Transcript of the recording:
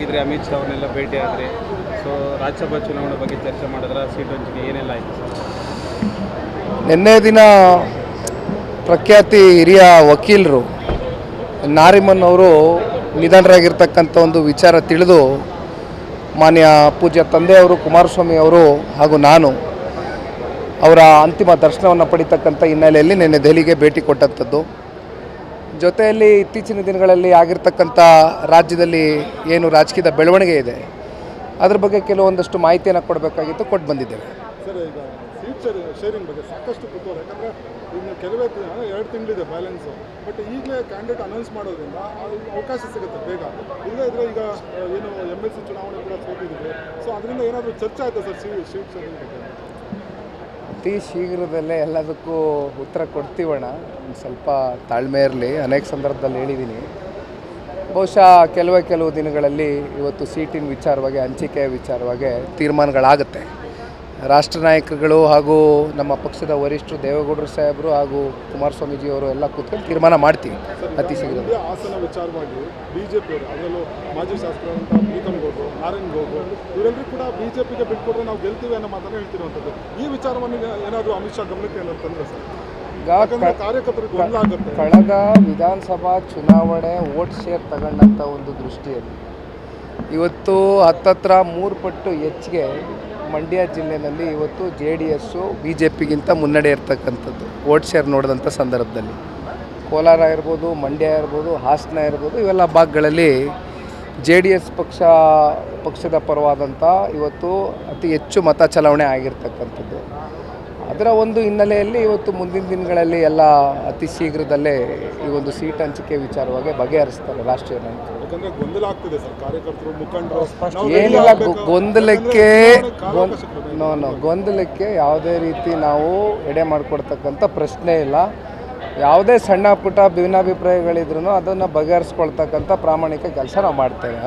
ಹೋಗಿದ್ರಿ, ಅಮಿತ್ ಶಾ ಅವ್ರನ್ನೆಲ್ಲ ಭೇಟಿ ಆದ್ರಿ. ಸೊ ರಾಜ್ಯಸಭಾ ಚುನಾವಣೆ ಬಗ್ಗೆ ಚರ್ಚೆ ಮಾಡಿದ್ರೆ ಸೀಟ್ ಹಂಚಿಕೆ ಏನೆಲ್ಲ ಆಯಿತು ಸರ್? ನಿನ್ನೆ ದಿನ ಪ್ರಖ್ಯಾತಿ ಹಿರಿಯ ವಕೀಲರು ನಾರಿಮನ್ ಅವರು ನಿಧನರಾಗಿರ್ತಕ್ಕಂಥ ಒಂದು ವಿಚಾರ ತಿಳಿದು ಮಾನ್ಯ ಪೂಜ್ಯ ತಂದೆಯವರು ಕುಮಾರಸ್ವಾಮಿ ಅವರು ಹಾಗೂ ನಾನು ಅವರ ಅಂತಿಮ ದರ್ಶನವನ್ನು ಪಡಿತಕ್ಕಂಥ ಹಿನ್ನೆಲೆಯಲ್ಲಿ ನಿನ್ನೆ ದೆಹಲಿಗೆ ಭೇಟಿ ಕೊಟ್ಟಂಥದ್ದು. ಜೊತೆಯಲ್ಲಿ ಇತ್ತೀಚಿನ ದಿನಗಳಲ್ಲಿ ಆಗಿರ್ತಕ್ಕಂಥ ರಾಜ್ಯದಲ್ಲಿ ಏನು ರಾಜಕೀಯದ ಬೆಳವಣಿಗೆ ಇದೆ ಅದ್ರ ಬಗ್ಗೆ ಕೆಲವೊಂದಷ್ಟು ಮಾಹಿತಿಯನ್ನು ಕೊಡಬೇಕಾಗಿತ್ತು, ಕೊಟ್ಟು ಬಂದಿದ್ದೇವೆ. ಸರ್, ಈಗ ಸೀಟ್ ಶೇರಿಂಗ್ ಬಗ್ಗೆ ಸಾಕಷ್ಟು ಕುತೂಹಲ. ಯಾಕಂದರೆ ಇನ್ನು ಕೆಲವೇ 2 ತಿಂಗಳಿದೆ ಬ್ಯಾಲೆನ್ಸು. ಬಟ್ ಈಗಲೇ ಕ್ಯಾಂಡಿಡೇಟ್ ಅನೌನ್ಸ್ ಮಾಡೋದ್ರಿಂದ ಅವಕಾಶ ಸಿಗುತ್ತೆ ಬೇಗ. ಇಲ್ಲದೇ ಇದ್ದರೆ ಈಗ ಏನು MLC ಚುನಾವಣೆ ಕೂಡ ಸೋತಿದ್ದೀವಿ. ಸೊ ಅದರಿಂದ ಏನಾದರೂ ಚರ್ಚೆ ಆಯಿತಾ ಸರ್ ಸೀಟ್ ಶೇರಿಂಗ್ ಬಗ್ಗೆ? ಅತಿ ಶೀಘ್ರದಲ್ಲೇ ಎಲ್ಲದಕ್ಕೂ ಉತ್ತರ ಕೊಡ್ತೀವಣ್ಣ. ಒಂದು ಸ್ವಲ್ಪ ತಾಳ್ಮೆ ಇರಲಿ. ಅನೇಕ ಸಂದರ್ಭದಲ್ಲಿ ಹೇಳಿದ್ದೀನಿ. ಬಹುಶಃ ಕೆಲವು ದಿನಗಳಲ್ಲಿ ಇವತ್ತು ಸೀಟಿನ ವಿಚಾರವಾಗಿ, ಹಂಚಿಕೆಯ ವಿಚಾರವಾಗಿ ತೀರ್ಮಾನಗಳಾಗುತ್ತೆ. ರಾಷ್ಟ್ರ ನಾಯಕರುಗಳು ಹಾಗೂ ನಮ್ಮ ಪಕ್ಷದ ವರಿಷ್ಠರು ದೇವೇಗೌಡರು ಸಾಹೇಬರು ಹಾಗೂ ಕುಮಾರಸ್ವಾಮೀಜಿಯವರು ಎಲ್ಲ ಕೂತ್ಕೊಂಡು ತೀರ್ಮಾನ ಮಾಡ್ತೀವಿ ಅತಿ ಶೀಘ್ರ. ಹಾಸನ ವಿಚಾರವಾಗಿ ಬಿಜೆಪಿಯವರು, ಅದರಲ್ಲೂ ಮಾಜಿ ಶಾಸಕರಂತ ಪ್ರೀತಮ್ ಗೌಡ್ರು, ನಾರಾಯಣ್ ಗೌಡ್ರು, ಇವರೆಲ್ಲರೂ ಕೂಡ ಬಿಜೆಪಿಗೆ ಬಿಟ್ಕೊಟ್ರೆ ನಾವು ಗೆಲ್ತೀವಿ ಅನ್ನೋ ಮಾತನ್ನು ಹೇಳ್ತಿರುವಂಥದ್ದು. ಈ ವಿಚಾರವನ್ನು ಏನಾದರೂ ಅಮಿತ್ ಶಾ ಗಮನಕ್ಕೆ ಏನಂತಂದ್ರೆ ಸರ್, ಕಾರ್ಯಕರ್ತರಿಗೆ ಗೊಂದಲಾಗುತ್ತೆ. ಕಳೆದ ವಿಧಾನಸಭಾ ಚುನಾವಣೆ ವೋಟ್ ಶೇರ್ ತಗೊಂಡಂಥ ಒಂದು ದೃಷ್ಟಿಯಲ್ಲಿ ಇವತ್ತು ಹತ್ತತ್ರ 3 ಪಟ್ಟು ಹೆಚ್ಚಿಗೆ ಮಂಡ್ಯ ಜಿಲ್ಲೆಯಲ್ಲಿ ಇವತ್ತು JDS BJPಗಿಂತ ಮುನ್ನಡೆ ಇರ್ತಕ್ಕಂಥದ್ದು ವೋಟ್ ಶೇರ್ ನೋಡಿದಂಥ ಸಂದರ್ಭದಲ್ಲಿ. ಕೋಲಾರ ಇರ್ಬೋದು, ಮಂಡ್ಯ ಇರ್ಬೋದು, ಹಾಸನ ಇರ್ಬೋದು, ಇವೆಲ್ಲ ಭಾಗಗಳಲ್ಲಿ JDS ಪಕ್ಷದ ಪರವಾದಂಥ ಇವತ್ತು ಅತಿ ಹೆಚ್ಚು ಮತ ಚಲಾವಣೆ ಆಗಿರ್ತಕ್ಕಂಥದ್ದು. ಅದರ ಒಂದು ಹಿನ್ನೆಲೆಯಲ್ಲಿ ಇವತ್ತು ಮುಂದಿನ ದಿನಗಳಲ್ಲಿ ಎಲ್ಲ ಅತಿ ಶೀಘ್ರದಲ್ಲೇ ಈ ಒಂದು ಸೀಟ್ ಹಂಚಿಕೆ ವಿಚಾರವಾಗಿ ಬಗೆಹರಿಸ್ತಾರೆ ರಾಷ್ಟ್ರೀಯ ನಾಯಕರು. ಯಾಕಂದರೆ ಗೊಂದಲ ಆಗ್ತಿದೆ ಸರ್, ಕಾರ್ಯಕರ್ತರು, ಮುಖಂಡರು ಏನಿಲ್ಲ. ಗೊಂದಲಕ್ಕೆ ಯಾವುದೇ ರೀತಿ ನಾವು ಎಡೆ ಮಾಡಿಕೊಡ್ತಕ್ಕಂಥ ಪ್ರಶ್ನೆ ಇಲ್ಲ. ಯಾವುದೇ ಸಣ್ಣ ಪುಟ್ಟ ಭಿನ್ನಾಭಿಪ್ರಾಯಗಳಿದ್ರೂ ಅದನ್ನು ಬಗೆಹರಿಸ್ಕೊಳ್ತಕ್ಕಂಥ ಪ್ರಾಮಾಣಿಕ ಕೆಲಸ ನಾವು ಮಾಡ್ತೇವೆ.